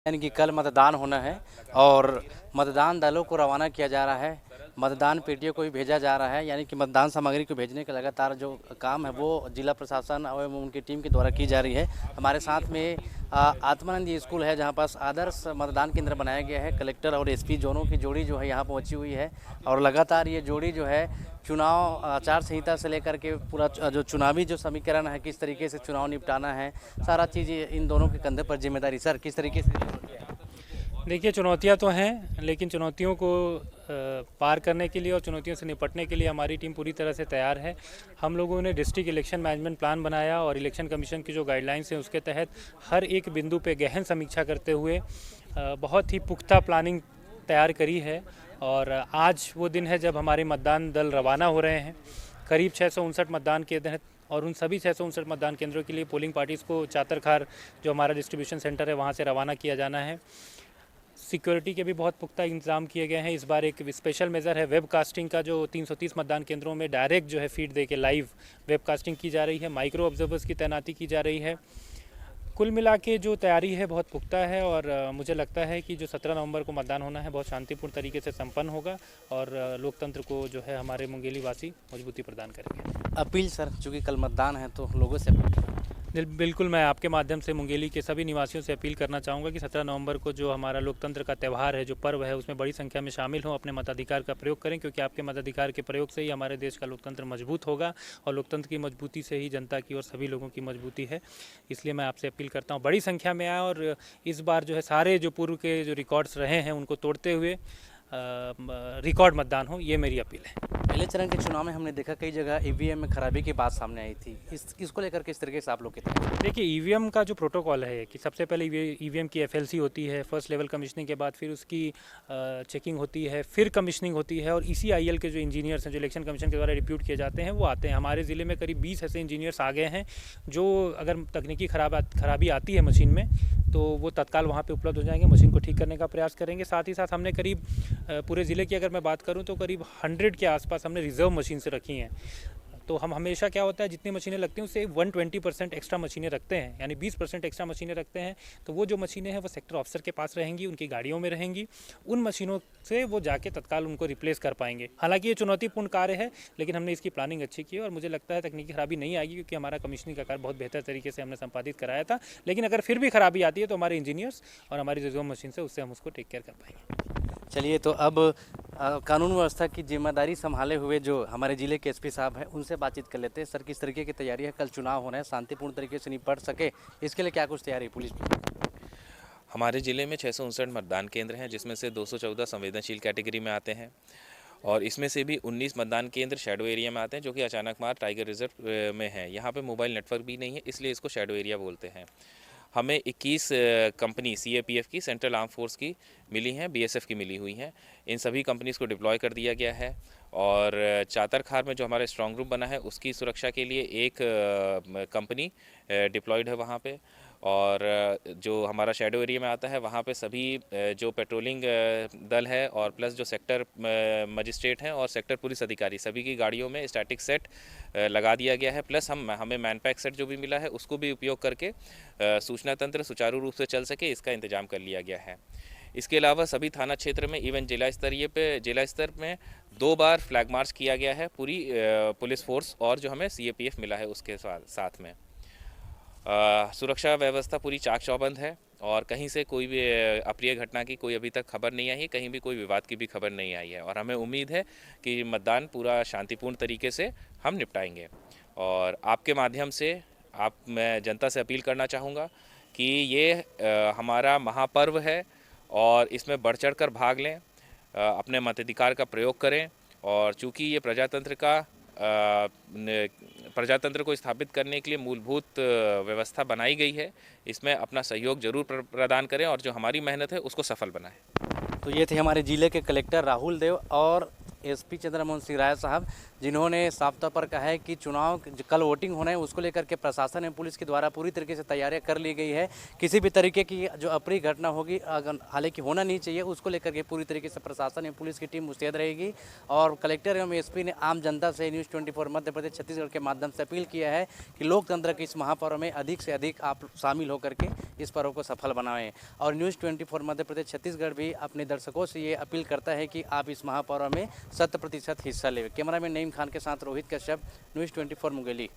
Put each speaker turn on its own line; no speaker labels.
यानी कि कल मतदान होना है और मतदान दलों को रवाना किया जा रहा है, मतदान पेटियों को भी भेजा जा रहा है, यानी कि मतदान सामग्री को भेजने का लगातार जो काम है वो जिला प्रशासन और उनकी टीम के द्वारा की जा रही है। हमारे साथ में आत्मानंद ये स्कूल है जहाँ पास आदर्श मतदान केंद्र बनाया गया है। कलेक्टर और एसपी दोनों की जोड़ी जो है यहाँ पहुँची हुई है और लगातार ये जोड़ी जो है चुनाव आचार संहिता से लेकर के पूरा जो चुनावी जो समीकरण है, किस तरीके से चुनाव निपटाना है, सारा चीज़ इन दोनों के कंधे पर जिम्मेदारी। सर, किस तरीके से?
देखिए, चुनौतियां तो हैं, लेकिन चुनौतियों को पार करने के लिए और चुनौतियों से निपटने के लिए हमारी टीम पूरी तरह से तैयार है। हम लोगों ने डिस्ट्रिक्ट इलेक्शन मैनेजमेंट प्लान बनाया और इलेक्शन कमीशन की जो गाइडलाइंस हैं उसके तहत हर एक बिंदु पे गहन समीक्षा करते हुए बहुत ही पुख्ता प्लानिंग तैयार करी है। और आज वो दिन है जब हमारे मतदान दल रवाना हो रहे हैं। करीब 659 मतदान केंद्र हैं और उन सभी 659 मतदान केंद्रों के लिए पोलिंग पार्टीज़ को चातरखार जो हमारा डिस्ट्रीब्यूशन सेंटर है वहाँ से रवाना किया जाना है। सिक्योरिटी के भी बहुत पुख्ता इंतजाम किए गए हैं। इस बार एक स्पेशल मेज़र है वेब कास्टिंग का, जो 330 मतदान केंद्रों में डायरेक्ट जो है फीड दे के लाइव वेब कास्टिंग की जा रही है। माइक्रो ऑब्जर्वर्स की तैनाती की जा रही है। कुल मिला के जो तैयारी है बहुत पुख्ता है और मुझे लगता है कि जो 17 नवंबर को मतदान होना है बहुत शांतिपूर्ण तरीके से संपन्न होगा और लोकतंत्र को जो है हमारे मुंगेली वासी मजबूती प्रदान करेंगे।
अपील सर, चूँकि कल मतदान है तो लोगों से
बिल्कुल, मैं आपके माध्यम से मुंगेली के सभी निवासियों से अपील करना चाहूँगा कि 17 नवंबर को जो हमारा लोकतंत्र का त्यौहार है, जो पर्व है, उसमें बड़ी संख्या में शामिल हों, अपने मताधिकार का प्रयोग करें, क्योंकि आपके मताधिकार के प्रयोग से ही हमारे देश का लोकतंत्र मजबूत होगा और लोकतंत्र की मजबूती से ही जनता की और सभी लोगों की मजबूती है। इसलिए मैं आपसे अपील करता हूँ बड़ी संख्या में आए और इस बार जो है सारे जो पूर्व के जो रिकॉर्ड्स रहे हैं उनको तोड़ते हुए रिकॉर्ड मतदान हो, ये मेरी अपील है।
पहले चरण के चुनाव में हमने देखा कई जगह ईवीएम में खराबी की बात सामने आई थी। इसको लेकर किस तरीके से आप लोग के थे?
देखिए, ईवीएम का जो प्रोटोकॉल है कि सबसे पहले ईवीएम की एफएलसी होती है, फर्स्ट लेवल कमीशनिंग के बाद फिर उसकी चेकिंग होती है, फिर कमीशनिंग होती है और ईसीआईएल के जो इंजीनियर्स हैं जो इलेक्शन कमीशन के द्वारा रिप्यूट किए जाते हैं वो आते हैं। हमारे ज़िले में करीब 20 ऐसे इंजीनियर्स आ गए हैं जो अगर तकनीकी खराबी आती है मशीन में तो वो तत्काल वहाँ पे उपलब्ध हो जाएंगे, मशीन को ठीक करने का प्रयास करेंगे। साथ ही साथ हमने करीब पूरे ज़िले की अगर मैं बात करूँ तो करीब 100 के आसपास हमने रिजर्व मशीन से रखी हैं। तो हम हमेशा क्या होता है जितनी मशीनें लगती हैं उससे 120% एक्स्ट्रा मशीनें रखते हैं, यानी 20% एक्स्ट्रा मशीनें रखते हैं। तो वो जो मशीनें हैं वो सेक्टर ऑफिसर के पास रहेंगी, उनकी गाड़ियों में रहेंगी। उन मशीनों से वो जाके तत्काल उनको रिप्लेस कर पाएंगे। हालांकि ये चुनौतीपूर्ण कार्य है, लेकिन हमने इसकी प्लानिंग अच्छी की और मुझे लगता है तकनीकी खराबी नहीं आएगी, क्योंकि हमारा कमीशनिंग का कार्य बहुत बेहतर तरीके से हमने संपादित कराया था। लेकिन अगर फिर भी खराबी आती है तो हमारे इंजीनियर्स और हमारी रिजर्व मशीन से उससे हम उसको टेक केयर कर पाएंगे।
चलिए, तो अब कानून व्यवस्था की जिम्मेदारी संभाले हुए जो हमारे ज़िले के एसपी साहब हैं उनसे बातचीत कर लेते हैं। सर, किस तरीके की तैयारी है? कल चुनाव होना है, शांतिपूर्ण तरीके से निपट सके, इसके लिए क्या कुछ तैयारी पुलिस की?
हमारे ज़िले में 659 मतदान केंद्र हैं, जिसमें से 214 संवेदनशील कैटेगरी में आते हैं और इसमें से भी 19 मतदान केंद्र शैडो एरिया में आते हैं, जो कि अचानक मार टाइगर रिजर्व में है। यहाँ पे मोबाइल नेटवर्क भी नहीं है, इसलिए इसको शैडो एरिया बोलते हैं। हमें 21 कंपनी सीएपीएफ की, सेंट्रल आर्म फोर्स की मिली हैं, बीएसएफ की मिली हुई हैं। इन सभी कंपनीज़ को डिप्लॉय कर दिया गया है और चातरखार में जो हमारा स्ट्रॉन्ग रूम बना है उसकी सुरक्षा के लिए एक कंपनी डिप्लॉयड है वहाँ पे। और जो हमारा शैडो एरिया में आता है वहाँ पे सभी जो पेट्रोलिंग दल है और प्लस जो सेक्टर मजिस्ट्रेट हैं और सेक्टर पुलिस अधिकारी, सभी की गाड़ियों में स्टैटिक सेट लगा दिया गया है। प्लस हमें मैनपैक सेट जो भी मिला है उसको भी उपयोग करके सूचना तंत्र सुचारू रूप से चल सके, इसका इंतजाम कर लिया गया है। इसके अलावा सभी थाना क्षेत्र में इवन जिला स्तर में 2 बार फ्लैग मार्च किया गया है पूरी पुलिस फोर्स और जो हमें सीएपीएफ मिला है उसके साथ में। सुरक्षा व्यवस्था पूरी चाक चौबंद है और कहीं से कोई भी अप्रिय घटना की कोई अभी तक खबर नहीं आई है, कहीं भी कोई विवाद की भी खबर नहीं आई है और हमें उम्मीद है कि मतदान पूरा शांतिपूर्ण तरीके से हम निपटाएंगे। और आपके माध्यम से मैं जनता से अपील करना चाहूँगा कि ये हमारा महापर्व है और इसमें बढ़ चढ़ कर भाग लें, अपने मताधिकार का प्रयोग करें और चूँकि ये प्रजातंत्र को स्थापित करने के लिए मूलभूत व्यवस्था बनाई गई है, इसमें अपना सहयोग जरूर प्रदान करें और जो हमारी मेहनत है उसको सफल बनाएं।
तो ये थे हमारे ज़िले के कलेक्टर राहुल देव और एसपी चंद्रमोहन सिंह राय साहब, जिन्होंने साफ तौर पर कहा है कि चुनाव कल वोटिंग होना है, उसको लेकर के प्रशासन एवं पुलिस के द्वारा पूरी तरीके से तैयारियां कर ली गई है। किसी भी तरीके की जो अप्रिय घटना होगी, अगर हालांकि होना नहीं चाहिए, उसको लेकर के पूरी तरीके से प्रशासन एवं पुलिस की टीम मुस्तैद रहेगी। और कलेक्टर एवं एसपी ने आम जनता से न्यूज़ 24 मध्य प्रदेश छत्तीसगढ़ के माध्यम से अपील किया है कि लोकतंत्र के इस महापर्व में अधिक से अधिक आप शामिल होकर के इस पर्व को सफल बनाएं। और न्यूज़ 24 मध्य प्रदेश छत्तीसगढ़ भी अपने दर्शकों से ये अपील करता है कि आप इस महापर्व में 100% हिस्सा लें। कैमरामैन नईम खान के साथ रोहित कश्यप, न्यूज़ 24 मुंगेली।